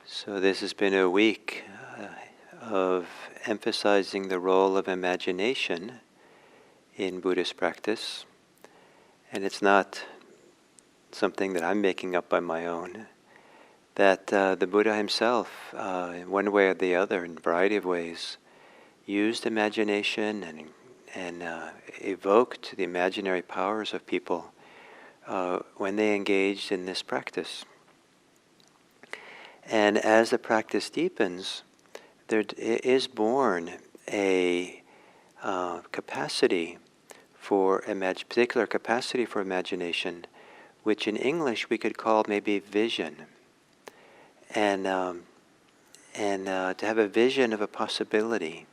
So this has been a week of emphasizing the role of imagination in Buddhist practice. And it's not something that I'm making up on my own. That the Buddha himself, in one way or the other, in a variety of ways, used imagination and evoked the imaginary powers of people when they engaged in this practice. And as the practice deepens, there is born a capacity for particular capacity for imagination, which in English we could call maybe vision, and to have a vision of a possibility.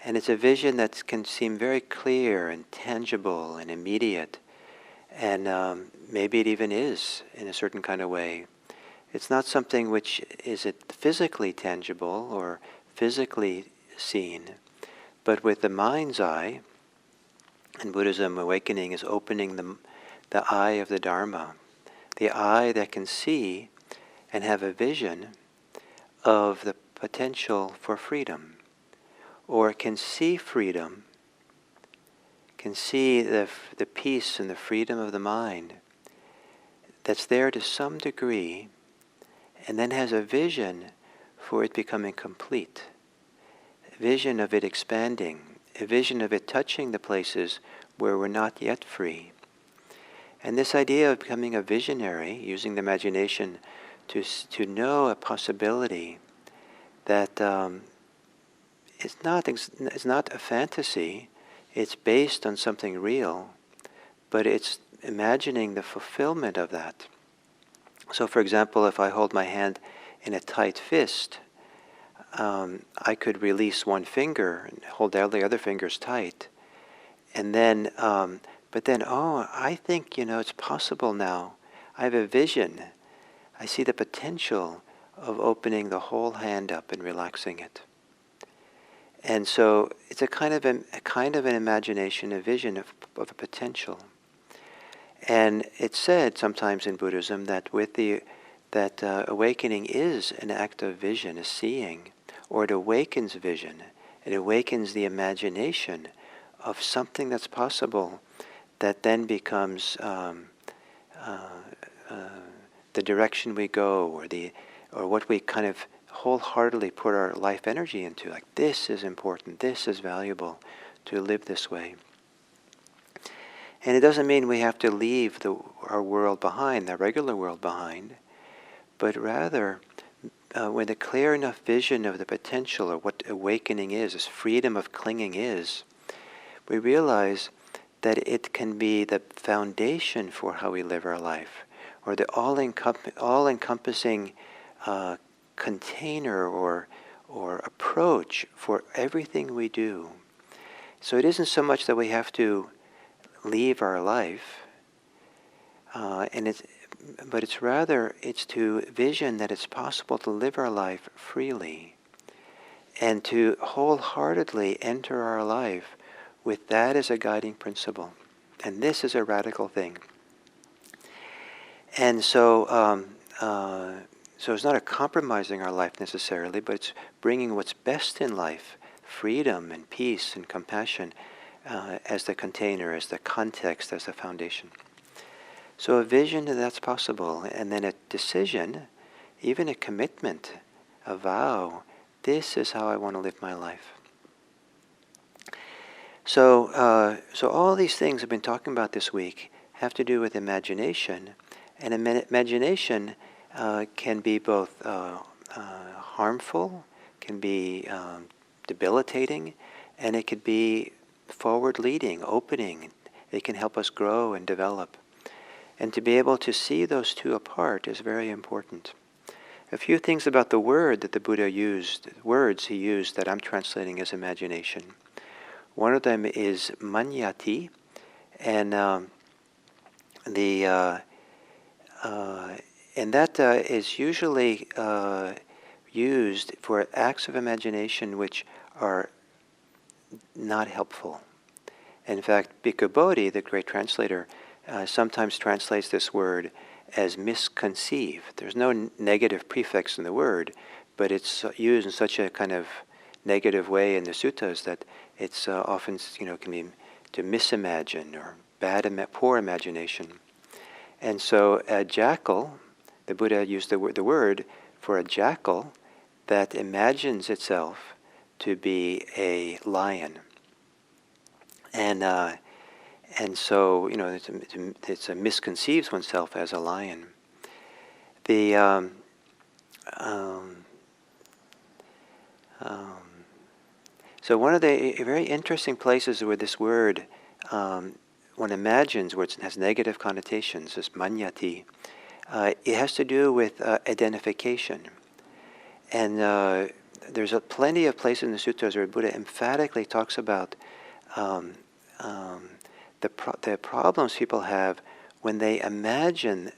And it's a vision that can seem very clear and tangible and immediate, and maybe it even is in a certain kind of way. It's not something which is physically tangible or physically seen, but with the mind's eye. In Buddhism, awakening is opening the eye of the Dharma, the eye that can see and have a vision of the potential for freedom, or can see freedom, can see the peace and the freedom of the mind that's there to some degree, and then has a vision for it becoming complete, a vision of it expanding, a vision of it touching the places where we're not yet free. And this idea of becoming a visionary, using the imagination to know a possibility that it's not a fantasy, it's based on something real, but it's imagining the fulfillment of that. So for example, if I hold my hand in a tight fist, I could release one finger and hold all the other fingers tight. And then, I think, it's possible now. I have a vision. I see the potential of opening the whole hand up and relaxing it. And so it's a kind of an imagination, a vision of a potential. And it's said sometimes in Buddhism that awakening is an act of vision, a seeing, or it awakens vision. It awakens the imagination of something that's possible that then becomes the direction we go, or what we kind of wholeheartedly put our life energy into. Like, this is important, this is valuable to live this way. And it doesn't mean we have to leave our world behind, the regular world behind, but rather, with a clear enough vision of the potential of what awakening is, this freedom of clinging is, we realize that it can be the foundation for how we live our life, or the all-encompassing container or approach for everything we do. So it isn't so much that we have to leave our life, but it's to vision that it's possible to live our life freely, and to wholeheartedly enter our life with that as a guiding principle. And this is a radical thing. And so it's not a compromising our life necessarily, but it's bringing what's best in life, freedom and peace and compassion, as the container, as the context, as the foundation. So a vision that's possible, and then a decision, even a commitment, a vow, this is how I want to live my life. So all these things I've been talking about this week have to do with imagination, and imagination can be both harmful, can be debilitating, and it could be forward-leading, opening. It can help us grow and develop. And to be able to see those two apart is very important. A few things about the word that the Buddha used, words he used that I'm translating as imagination. One of them is manyati, and that is usually used for acts of imagination which are not helpful. In fact, Bhikkhu Bodhi, the great translator, sometimes translates this word as misconceive. There's no negative prefix in the word, but it's used in such a kind of negative way in the suttas that it's often, can be to misimagine or poor imagination. And so a jackal, the Buddha used the word for a jackal that imagines itself to be a lion. And so, it's a misconceives oneself as a lion. So one of the very interesting places where this word, one imagines, where it has negative connotations, is manyati. It has to do with identification. And there's plenty of places in the sutras where Buddha emphatically talks about the problems people have when they imagine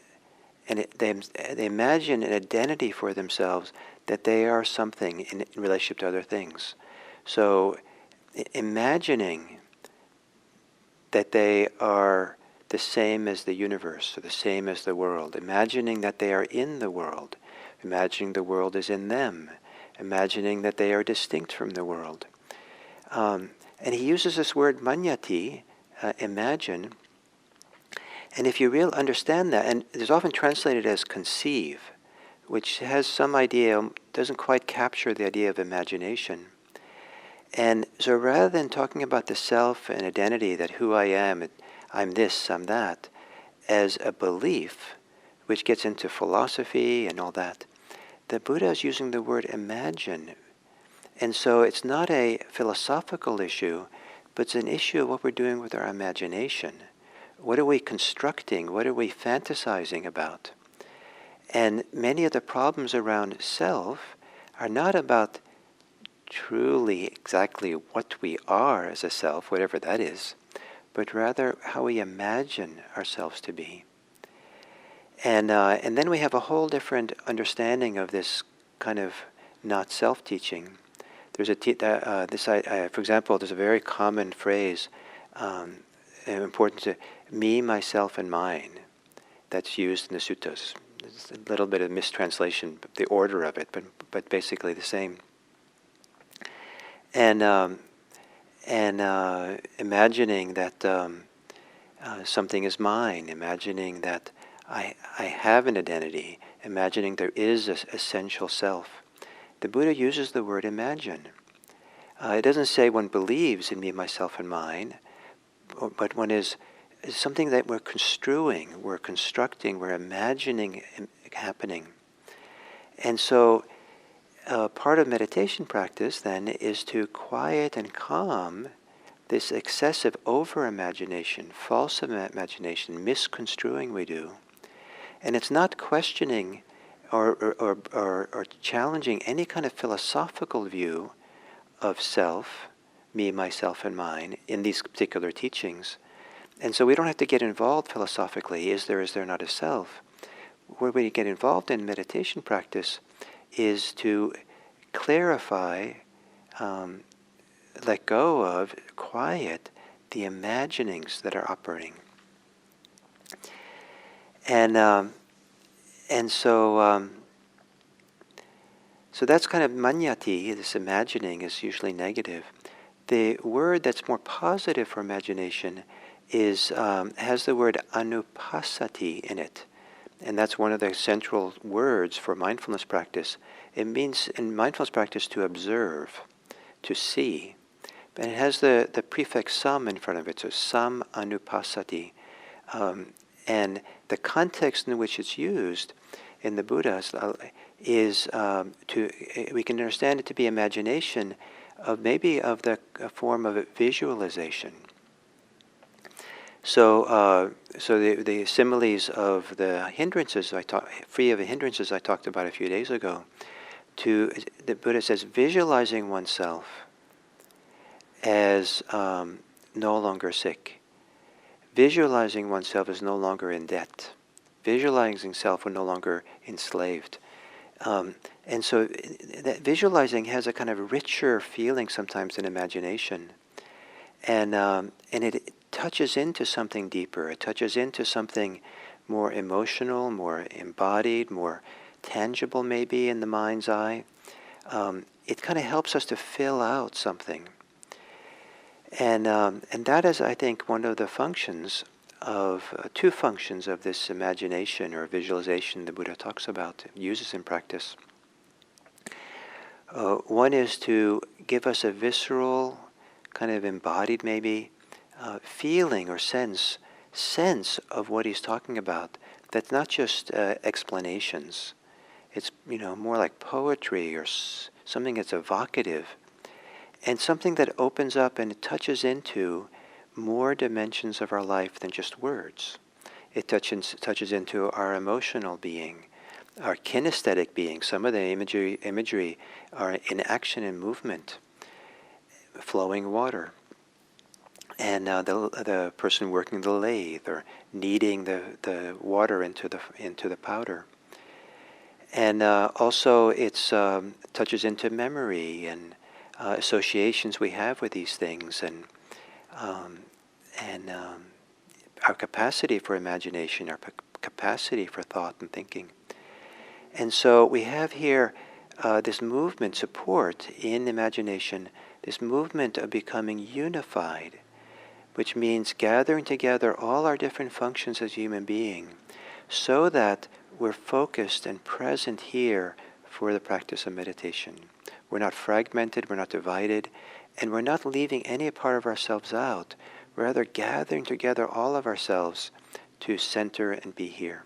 they imagine an identity for themselves, that they are something in relationship to other things. So imagining that they are the same as the universe, or the same as the world, imagining that they are in the world, imagining the world is in them, imagining that they are distinct from the world. And he uses this word manyati, imagine. And if you really understand that, and it's often translated as conceive, which has some idea, doesn't quite capture the idea of imagination. And so rather than talking about the self and identity, that who I am, I'm this, I'm that, as a belief, which gets into philosophy and all that, the Buddha is using the word imagine. And so it's not a philosophical issue, but it's an issue of what we're doing with our imagination. What are we constructing? What are we fantasizing about? And many of the problems around self are not about truly exactly what we are as a self, whatever that is, but rather how we imagine ourselves to be. And then we have a whole different understanding of this kind of not self-teaching. There's for example, there's a very common phrase, important to me, myself, and mine, that's used in the suttas. It's a little bit of mistranslation, the order of it, but basically the same. And imagining that something is mine, imagining that I have an identity, imagining there is an essential self. The Buddha uses the word imagine. It doesn't say one believes in me, myself, and mine, but one is something that we're construing, we're constructing, we're imagining happening. And so part of meditation practice then is to quiet and calm this excessive over-imagination, false imagination, misconstruing we do. And it's not questioning or challenging any kind of philosophical view of self, me, myself, and mine in these particular teachings. And so we don't have to get involved philosophically, is there not a self? Where we get involved in meditation practice is to clarify, let go of, quiet the imaginings that are operating. And so that's kind of manyati, this imagining is usually negative. The word that's more positive for imagination is has the word anupassati in it. And that's one of the central words for mindfulness practice. It means in mindfulness practice to observe, to see. And it has the prefix sam in front of it, so sam anupassati. And the context in which it's used in the Buddhas is we can understand it to be imagination of maybe of the form of visualization. So the similes of the hindrances free of the hindrances I talked about a few days ago, the Buddha says visualizing oneself as no longer sick. Visualizing oneself as no longer in debt. Visualizing self when no longer enslaved. And so that visualizing has a kind of richer feeling sometimes than imagination. And it touches into something deeper. It touches into something more emotional, more embodied, more tangible maybe in the mind's eye. It kind of helps us to fill out something. And that is, I think, one of the functions of, two functions of this imagination or visualization the Buddha talks about, uses in practice. One is to give us a visceral, kind of embodied maybe, feeling or sense of what he's talking about. That's not just explanations. It's more like poetry or something that's evocative, and something that opens up and touches into more dimensions of our life than just words. It touches into our emotional being, our kinesthetic being. Some of the imagery are in action and movement, flowing water, and the person working the lathe or kneading the water into the powder. And also it's touches into memory and associations we have with these things, and our capacity for imagination, our capacity for thought and thinking. And so we have here this movement support in imagination, this movement of becoming unified, which means gathering together all our different functions as human being so that we're focused and present here for the practice of meditation. We're not fragmented, we're not divided, and we're not leaving any part of ourselves out. We're rather gathering together all of ourselves to center and be here.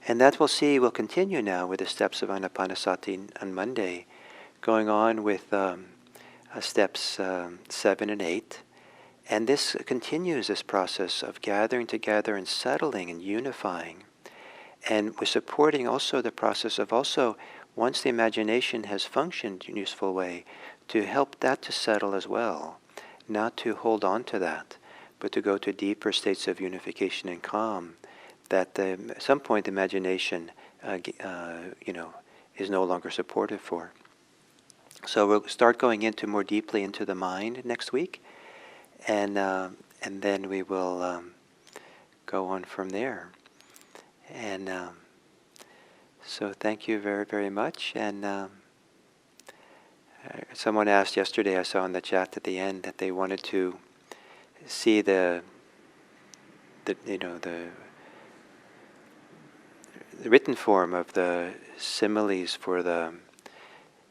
And that we'll see will continue now with the steps of Anapanasati on Monday, going on with steps 7 and 8. And this continues this process of gathering together and settling and unifying. And we're supporting also the process of also, once the imagination has functioned in a useful way, to help that to settle as well. Not to hold on to that, but to go to deeper states of unification and calm, that at some point the imagination is no longer supportive for. So we'll start going into more deeply into the mind next week, and then we will go on from there. And so thank you very, very much. And someone asked yesterday, I saw in the chat at the end, that they wanted to see the written form of the similes for the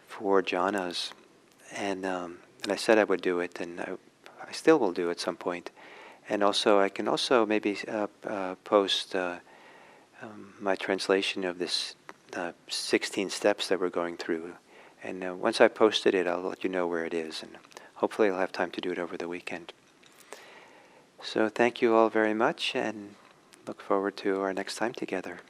4 jhanas, and I said I would do it, and I still will do at some point. And also, I can also maybe post my translation of this 16 steps that we're going through. And once I posted it, I'll let you know where it is, and hopefully I'll have time to do it over the weekend. So thank you all very much, and look forward to our next time together.